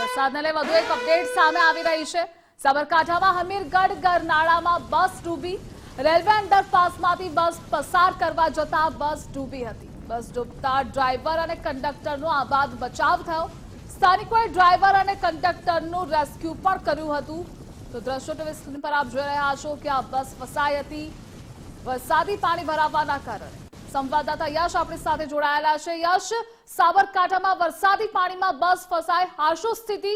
વરસાદને લઈ વધુ એક અપડેટ સામે આવી રહી છે। સાબરકાંઠામાં હમીરગઢ ગરનાળામાં બસ ડૂબી। રેલવે અંડરપાસમાંથી બસ પસાર કરવા જતા બસ ડૂબી હતી। બસ ડૂબતા ડ્રાઈવર અને કંડક્ટરનો આબાદ બચાવ થયો। સ્થાનિકોએ ડ્રાઈવર અને કંડક્ટરનું રેસ્ક્યુ પણ કર્યું હતું। તો દ્રશ્યો ટીવી સ્ક્રીન પર આપ જોઈ રહ્યા છો કે આ બસ ફસાઈ હતી વરસાદી પાણી ભરાવાના કારણે। સંવાદદાતા યશ આપણી સાથે જોડાયેલા છે। યશ, સાબરકાંઠામાં વરસાદી પાણીમાં બસ ફસાય, હાલ શું સ્થિતિ?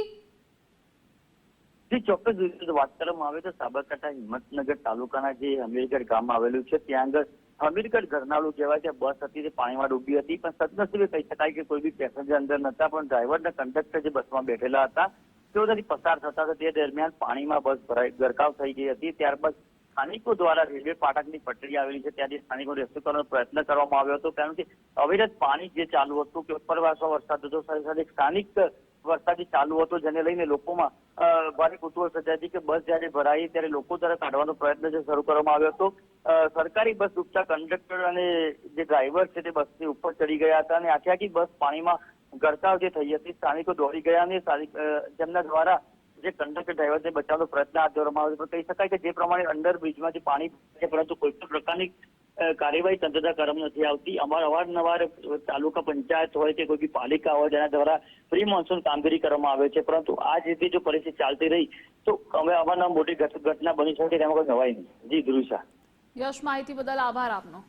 ચોક્કસ વાત કરવામાં આવે તો સાબરકાંઠા હિંમતનગર તાલુકાના જે હમીરગઢ ગામ આવેલું છે ત્યાં આગળ હમીરગઢ ગરનાળું કહેવાય છે। બસ હતી તે પાણીમાં ડૂબી હતી, પણ સદનસીબે કહી શકાય કે કોઈ બી પેસેન્જર અંદર નહોતા, પણ ડ્રાઈવર અને કંડક્ટર જે બસમાં બેઠેલા હતા તેઓ ત્યાંથી પસાર થતા હતા। તે દરમિયાન પાણીમાં બસ ગરકાવ થઈ ગઈ હતી। ત્યારબાદ સ્થાનિકો દ્વારા રેલવે ફાટકની પટરી આવેલી છે ત્યાંથી સ્થાનિકો રેસ્ક્યુ કરવાનો પ્રયત્ન કરવામાં આવ્યો હતો, કારણ કે અવિરત પાણી જે ચાલુ હતું કે ઉપરવાસમાં વરસાદ હતો, સાથે સાથે સ્થાનિક વરસાદી ચાલુ હતો, જેને લઈને લોકોમાં ભારે કુતૂહલ સર્જાઈ હતી કે બસ જયારે ભરાઈ ત્યારે લોકો દ્વારા કાઢવાનો પ્રયત્ન જે શરૂ કરવામાં આવ્યો હતો। સરકારી બસ ડૂબતા કંડક્ટર અને જે ડ્રાઈવર છે તે બસની ઉપર ચડી ગયા હતા અને આખી બસ પાણીમાં ગરકાવ જે થઈ હતી। સ્થાનિકો દોડી ગયા અને જેમના દ્વારા જે કંડક્ટર ડ્રાઈવરને બચાવવાનો પ્રયત્ન હાથ ધરવામાં આવ્યો, પણ કહી શકાય કે જે પ્રમાણે અંડરબ્રિજમાં જે પાણી છે પરંતુ કોઈ પણ પ્રકારની કાર્યવાહી તંત્ર દ્વારા કરવામાં નથી આવતી। અવારનવાર તાલુકા પંચાયત હોય કે કોઈ બી પાલિકા હોય જેના દ્વારા પ્રી મોન્સૂન કામગીરી કરવામાં આવે છે, પરંતુ આ જ રીતે જો પરિસ્થિતિ ચાલતી રહી તો હવે અવારનવાર મોટી ઘટના બની શકે તેમાં કોઈ નવાઈ નહીં। જી ધ્રુષા। યશ, માહિતી બદલ આભાર આપનો।